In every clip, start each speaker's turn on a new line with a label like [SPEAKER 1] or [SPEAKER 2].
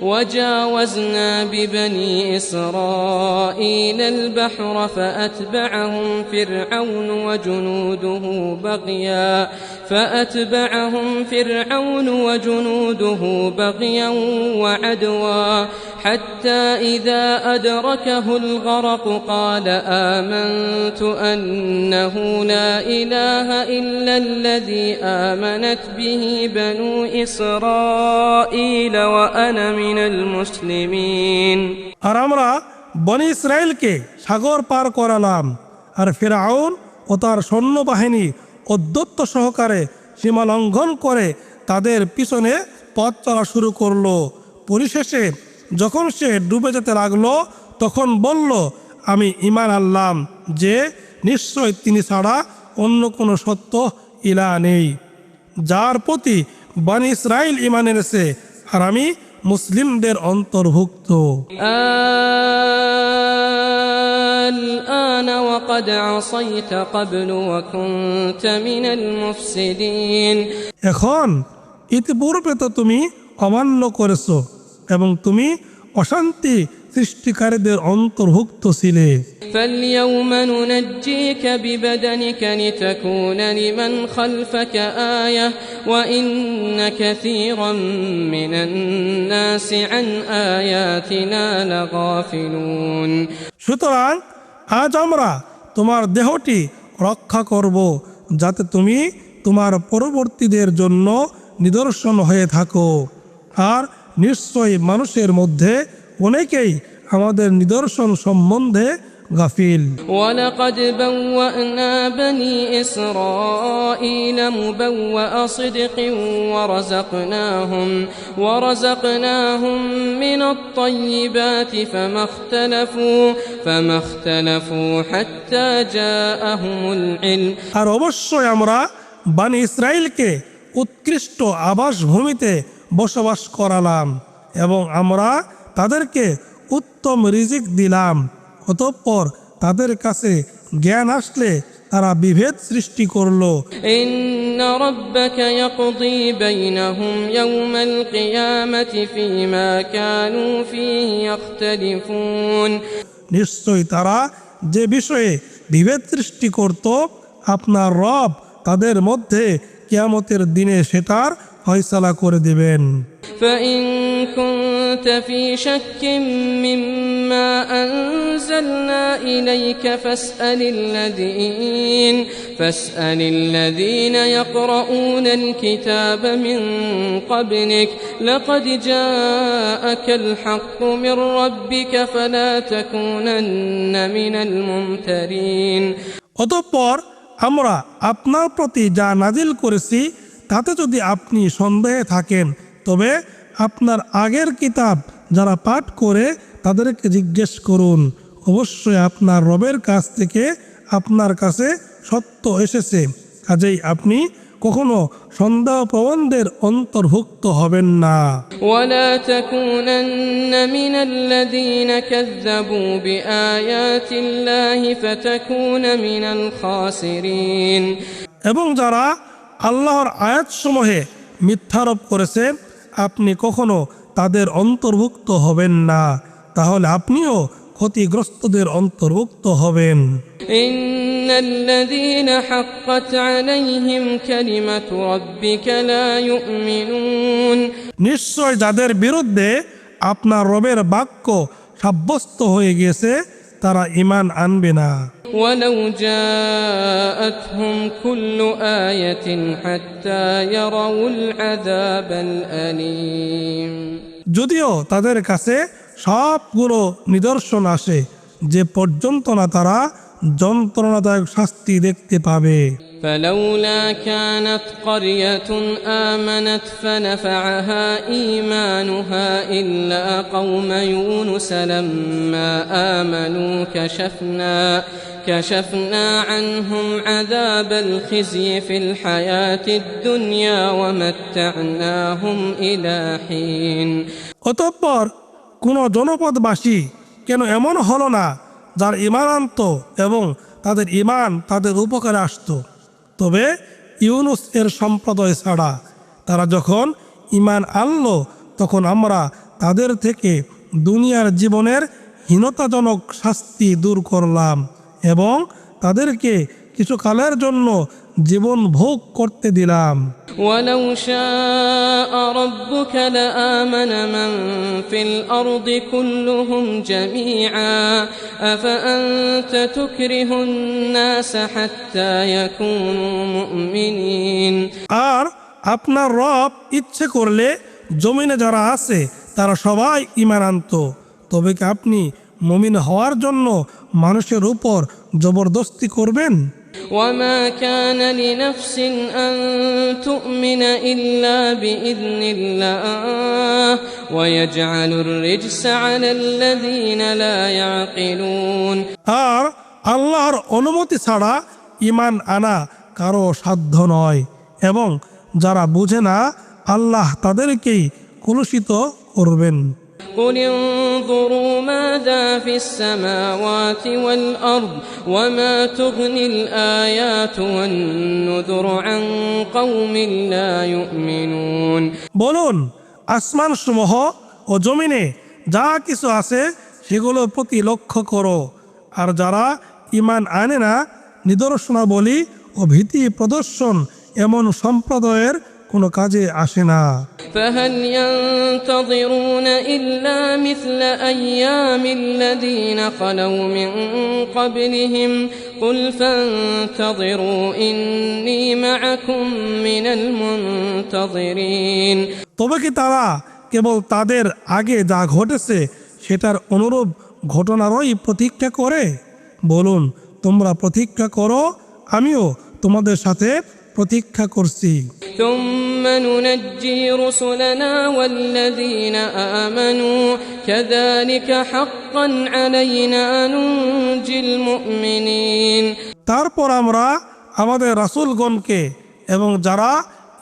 [SPEAKER 1] وجاوزنا ببني إسرائيل البحر فأتبعهم فرعون وجنوده بغيا وعدوا حتى إذا أدركه الغرق قال آمنت أنه لا إله إلا الذي آمنت به بنو إسرائيل وأنا من المسلمين
[SPEAKER 2] আর আমরা বনি ইসরাইলকে সাগর পার করালাম, আর ফিরআউন ও তার সৈন্যবাহিনী অদ্যত্ত সহকারে সীমা লঙ্ঘন করে তাদের পিছনে পথ চলা শুরু করলো। পরিশেষে যখন সে ডুবে যেতে লাগলো তখন বলল, আমি ঈমান আনলাম যে নিশ্চয় তিনি ছাড়া অন্য কোনো সত্য ইলাহ নেই, যার প্রতি বনি ইসরাইল ঈমান এনেছে, আর আমি মুসলিমদের অন্তর্ভুক্ত।
[SPEAKER 1] الآن وقد عصيت قبل وكنت من المفسدين
[SPEAKER 2] এখন ইতিপূর্বে তো তুমি অমান্য করেছো এবং তুমি অশান্তি সৃষ্টিকারীদের অন্তর্ভুক্ত ছিলে।
[SPEAKER 1] فاليوم ننجيك ببدنك لتكون لمن خلفك آية وإن كثيرا من الناس عن آياتنا لغافلون
[SPEAKER 2] সুতরাং আজ আমরা তোমার দেহটি রক্ষা করব যাতে তুমি তোমার পরবর্তীদের জন্য নিদর্শন হয়ে থাকো, আর নিশ্চয়ই মানুষের মধ্যে অনেকেই আমাদের নিদর্শন সম্বন্ধে গাফিল।
[SPEAKER 1] ولقد بوأنا بني إسرائيل مبوأ صدق ورزقناهم من الطيبات فما اختلفوا حتى جاءهم العلم
[SPEAKER 2] আর অবশ্যই আমরা বনি ইসরাইলকে উৎকৃষ্ট আবাসভূমিতে বসবাস করালাম এবং আমরা তাদেরকে উত্তম রিজিক দিলাম। অতঃপর তাদের কাছে জ্ঞান আসলে তারা বিভেদ সৃষ্টি করলো।
[SPEAKER 1] ইন্না রাব্বাকা ইয়াকদি বাইনাহুম ইয়াওমাল কিয়ামাতি ফীমা কানু ফীহি ইখতালিফুন
[SPEAKER 2] নিশ্চয় তারা যে বিষয়ে বিভেদ সৃষ্টি করত আপনার রব তাদের মধ্যে কিয়ামতের দিনে সেটার ফয়সালা করে দিবেন।
[SPEAKER 1] فإن كنت في شك مما أنزلنا إليك فاسأل الذين يقرؤون الكتاب من قبلك لقد جاءك الحق من ربك فلا تكونن من الممترين
[SPEAKER 2] অতঃপর আমরা আপনার প্রতি যা নাজিল করেছি তাতে যদি আপনি সন্দেহে থাকেন তবে আপনার আগের কিতাব যারা পাঠ করে তাদেরকে জিজ্ঞেস করুন, অবশ্যই আপনার রবের কাছ থেকে আপনার কাছে সত্য এসেছে, কাজেই আপনি কখনো সন্দেহ প্রবণদের অন্তর্ভুক্ত হবেন না।
[SPEAKER 1] ওয়ালা তাকুনান্না মিনাল্লাযীনা কাযযাবু বিআয়াতিল্লাহি ফাতাকুনা মিনাল খাসিরিন
[SPEAKER 2] এবং যারা আল্লাহর আয়াতসমূহে মিথ্যারোপ করেছে আপনি কখনো তাদের অন্তর্ভুক্ত হবেন না, তাহলে আপনিও ক্ষতিগ্রস্তদের অন্তর্ভুক্ত হবেন।
[SPEAKER 1] ইন্নাল্লাযীনা হাক্কাত আলাইহিম কালিমাতু রাব্বিকা লা ইউমিনুন
[SPEAKER 2] নিশ্চয় যাদের বিরুদ্ধে আপনার রবের বাক্য সাব্যস্ত হয়ে গেছে তারা ঈমান আনবে না।
[SPEAKER 1] ওয়ালাউ জাআতহুম কুল্লু আয়াতিন হাত্তা ইয়ারাউল আযাবাল আলীম
[SPEAKER 2] যদিও তাদের কাছে সবগুলো নিদর্শন আসে যে পর্যন্ত না তারা যন্ত্রণাদায়ক শাস্তি দেখতে পাবে।
[SPEAKER 1] فلولا كانت قرية آمنت فنفعها إيمانها إلا قوم يونس لما آمنوا كشفنا عنهم عذاب الخزي في الحياة الدنيا ومتعناهم إلى حين
[SPEAKER 2] অতঃপর কোন জনপদবাসী কেন এমন হলো না যার ঈমান আনত এবং তাদের ঈমান তাদের উপকারে আসতো, তবে ইউনুস এর সম্প্রদায় ছাড়া তারা যখন ঈমান আনলো তখন আমরা তাদের থেকে দুনিয়ার জীবনের হীনতাজনক শাস্তি দূর করলাম এবং তাদেরকে কিছুকালের জন্য জীবন ভোগ করতে দিলাম।
[SPEAKER 1] ولو شاء ربك لآمن من في الأرض كلهم جميعا أفأنت تكره الناس حتى يكونوا مؤمنين।
[SPEAKER 2] আর আপনার রব ইচ্ছে করলে জমিনে যারা আছে তারা সবাই ঈমান আনত, তবে কি আপনি মুমিন হওয়ার জন্য মানুষের উপর জবরদস্তি করবেন?
[SPEAKER 1] وما كان لنفس أن تؤمن إلا بإذن الله ويجعل الرجس على الذين لا يعقلون।
[SPEAKER 2] আর আল্লাহর অনুমতি ছাড়া ঈমান আনা কারো সাধ্য নয় এবং যারা বুঝে না আল্লাহ তাদেরকেই কলুষিত করবেন।
[SPEAKER 1] قل انظروا ماذا في السماوات والأرض وما تغني الآيات والنذر عن قوم لا يؤمنون।
[SPEAKER 2] বলুন, আসমান সমূহ ও জমিনে যা কিছু আছে সেগুলোর প্রতি লক্ষ্য করো, আর যারা ঈমান আনে না নিদর্শনাবলী ও ভীতি প্রদর্শন এমন সম্প্রদায়ের কোনো কাজে আসে না।
[SPEAKER 1] فهل ينتظرون إلا مثل أيام الذين خلوا من قبلهم قل فانتظروا إني معكم من المنتظرين।
[SPEAKER 2] তবে কি তারা কেবল তাদের আগে যা ঘটেছে সেটার অনুরূপ ঘটনারই প্রতীক্ষা করে? বলুন, তোমরা প্রতীক্ষা করো, আমিও তোমাদের সাথে প্রতীক্ষা করছি।
[SPEAKER 1] ثم ننجي رسلنا والذين آمنوا كذلك حقا علينا ننجي المؤمنين।
[SPEAKER 2] তারপর আমরা আমাদের রাসূলগণকে এবং যারা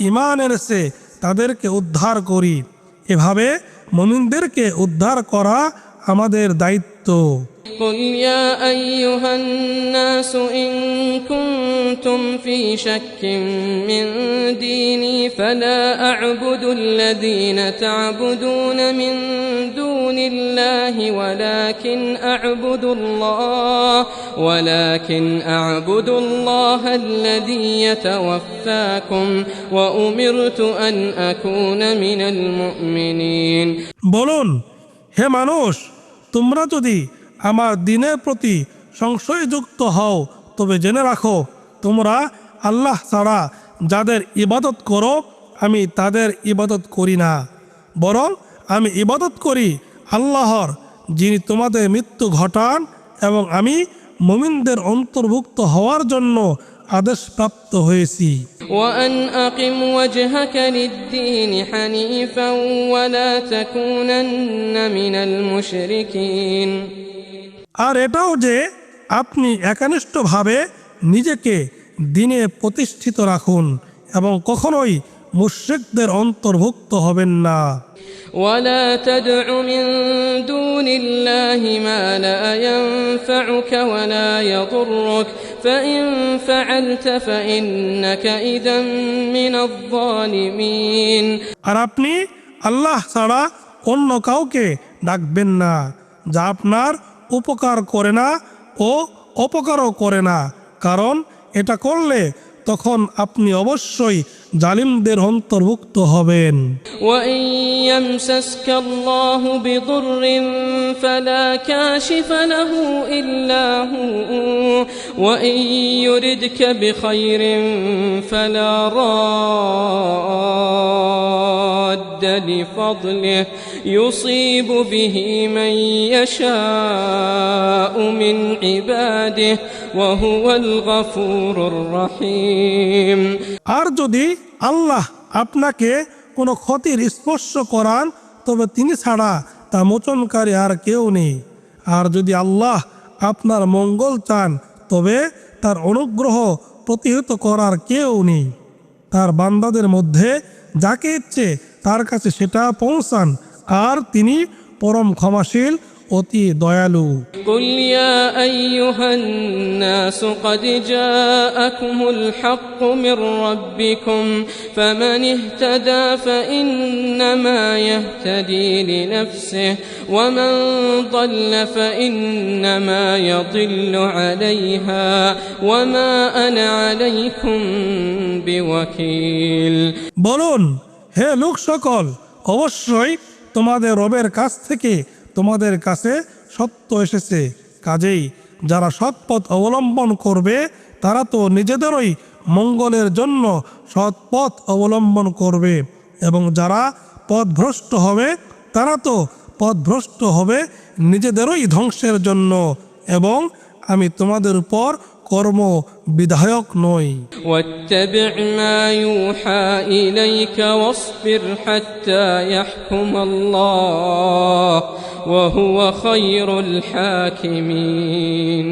[SPEAKER 2] ঈমান এনেছে তাদেরকে উদ্ধার করি, এভাবে মুমিনদেরকে উদ্ধার করা আমাদের দায়িত্ব।
[SPEAKER 1] قل يا أيها الناس إن كنتم في شك من ديني فلا أعبد الذين تعبدون من دون الله ولكن أعبد الله الذي يتوفاكم وأمرت أن أكون من المؤمنين।
[SPEAKER 2] বলুন, হে মানুষ, তোমরা যদি আমার দ্বীনের প্রতি সংশয়যুক্ত হও তবে জেনে রাখো, তোমরা আল্লাহ ছাড়া যাদের ইবাদত করো আমি তাদের ইবাদত করি না, বরং আমি ইবাদত করি আল্লাহর, যিনি তোমাদের মৃত্যু ঘটান, এবং আমি মুমিনদের অন্তর্ভুক্ত হওয়ার জন্য আদেশপ্রাপ্ত হয়েছি।
[SPEAKER 1] وأن أقم وجهك للدين حنيفا ولا تكونن من المشركين।
[SPEAKER 2] আর এটাও যে আপনি একনিষ্ঠভাবে নিজেকে দ্বীনে প্রতিষ্ঠিত রাখুন এবং কখনোই মুশরিকদের অন্তর্ভুক্ত হবেন না।
[SPEAKER 1] ولا تدع من دون الله ما لا ينفعك ولا يضرك فإن فعلت فإنك إذا من الظالمين।
[SPEAKER 2] আর আপনি আল্লাহ ছাড়া অন্য কাউকে ডাকবেন না যা আপনার উপকার করে না ও অপকারও করে না, কারণ এটা করলে তখন আপনি অবশ্যই জালিমদের অন্তর্ভুক্ত হবেন।
[SPEAKER 1] وإن يمسسك الله بضر فلا كاشف له إلا هو وإن يردك بخير فلا راد لفضله يصيب به من يشاء من عباده وهو الغفور الرحيم।
[SPEAKER 2] আর যদি আল্লাহ আপনাকে কোনো ক্ষতির স্পর্শ করান তবে তিনি ছাড়া তা মোচনকারী আর কেউ নেই, আর যদি আল্লাহ আপনার মঙ্গল চান তবে তার অনুগ্রহ প্রতিহত করার কেউ নেই। তার বান্দাদের মধ্যে যাকে ইচ্ছে তার কাছে সেটা পৌঁছান, আর তিনি পরম ক্ষমাশীল অতি দয়ালু।
[SPEAKER 1] قل يا أيها الناس قد جاءكم الحق من ربكم فمن اهتدى فإنما يهتدي لنفسه ومن ضل فإنما يضل عليها وما أنا عليكم بوكيل।
[SPEAKER 2] বলুন, হে লোক সকল, অবশ্যই তোমাদের রবের কাছ থেকে তোমাদের কাছে সত্য এসেছে, কাজেই যারা সৎপথ অবলম্বন করবে তারা তো নিজেদেরই মঙ্গলের জন্য সৎপথ অবলম্বন করবে, এবং যারা পথভ্রষ্ট হবে তারা তো পথভ্রষ্ট হবে নিজেদেরই ধ্বংসের জন্য, এবং আমি তোমাদের উপর কর্ম বিধায়ক নই।
[SPEAKER 1] واتبع ما يوحى إليك واصبر حتى يحكم الله وهو خير الحاكمين।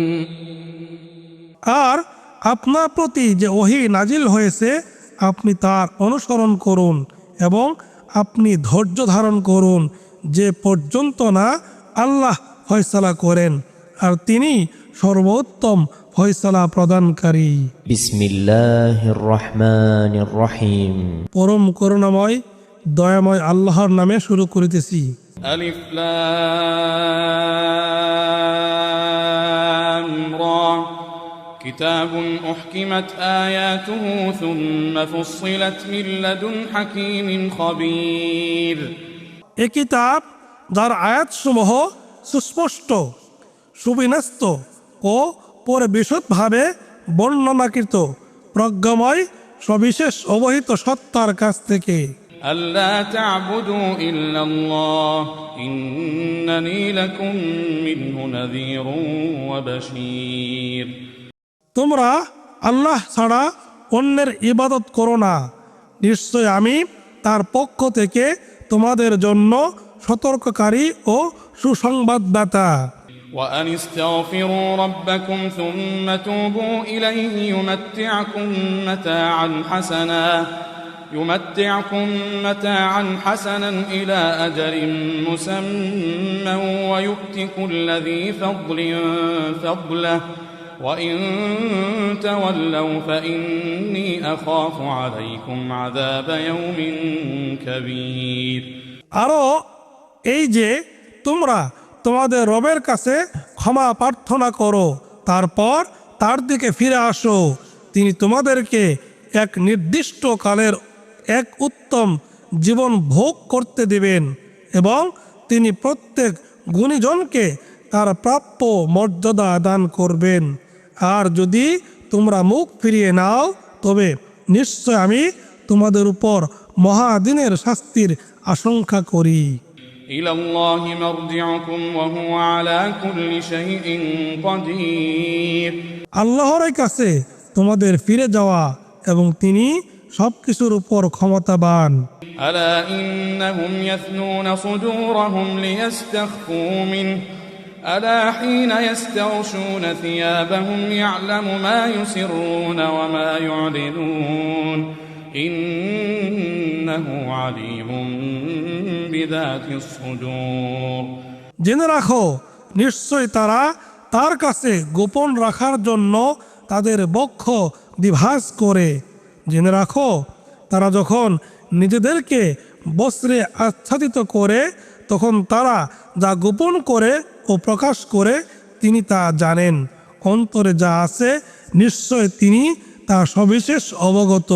[SPEAKER 2] আর আপনার প্রতি যে ওহী নাজিল হয়েছে আপনি তার অনুসরণ করুন এবং আপনি ধৈর্য ধারণ করুন যে পর্যন্ত না আল্লাহ ফয়সালা করেন, আর তিনি সর্বোত্তম ফয়সালা প্রদানকারী।
[SPEAKER 3] বিসমিল্লাহির রহমানির রহিম।
[SPEAKER 2] পরম করুণাময় দয়াময় আল্লাহর নামে শুরু করিতেছি।
[SPEAKER 4] আলিফ লাম রা কিতাবুন উহকিমাত আয়াতুহু সুম্মা ফুসসিলাত মিন লাদুন হাকীমিন খবীর।
[SPEAKER 2] এ কিতাব যার আয়াতসমূহ সুস্পষ্ট, সুবিন্যস্ত ও পরে বিশদভাবে বর্ণনাকৃত, প্রজ্ঞাময় সবিশেষ অবহিত সত্তার কাছ থেকে।
[SPEAKER 4] আল্লা তা'বুদু ইল্লাল্লাহ ইন্নানী লাকুম মিনহু নাযীরুন ওয়া বাশীর।
[SPEAKER 2] তোমরা আল্লাহ ছাড়া অন্যের ইবাদত করো না, নিশ্চয় আমি তার পক্ষ থেকে তোমাদের জন্য সতর্ককারী ও সুসংবাদদাতা।
[SPEAKER 4] وأن استغفروا ربكم ثم توبوا إليه يمتعكم متاعا حسنا إلى أجل مسمى ويؤت كل ذي فضل فضله وإن تولوا فإني أخاف عليكم عذاب يوم كبير।
[SPEAKER 2] আরো এই যে তোমরা তোমাদের রবের কাছে ক্ষমা প্রার্থনা করো, তারপর তার দিকে ফিরে আসো, তিনি তোমাদেরকে এক নির্দিষ্ট কালের এক উত্তম জীবন ভোগ করতে দিবেন, এবং তিনি প্রত্যেক গুণীজনকে তার প্রাপ্য মর্যাদা দান করবেন। আর যদি তোমরা মুখ ফিরিয়ে নাও তবে নিশ্চয় আমি তোমাদের উপর মহাদিনের শাস্তির আশঙ্কা করি।
[SPEAKER 4] ইলাল্লাহি মারজিউকুম ওয়া হুয়া আলা কুল্লি শাইইন কাদির।
[SPEAKER 2] আল্লাহর কাছে তোমাদের ফিরে যাওয়া এবং তিনি সবকিছুর উপর ক্ষমতাবান।
[SPEAKER 4] আলা ইন্নাহুম ইয়াথনুনা সুদুরহুম লিয়াস্তাখফু মিনহু আলা হিনা ইয়াস্তাগশুনা থিয়াবাহুম ইয়ালামু মা ইউসিররুনা ওয়া মা ইউলিনুন ইন্নাহু আলিমুম বিযাতিস সুদূর।
[SPEAKER 2] জেনে রাখো, নিশ্চয় তারা তার কাছে গোপন রাখার জন্য তাদের বক্ষ দ্বিভাস করে। জেনে রাখো, তারা যখন নিজেদেরকে বস্ত্রে আচ্ছাদিত করে তখন তারা যা গোপন করে ও প্রকাশ করে তিনি তা জানেন। অন্তরে যা আছে নিশ্চয় তিনি তা সবিশেষ অবগত।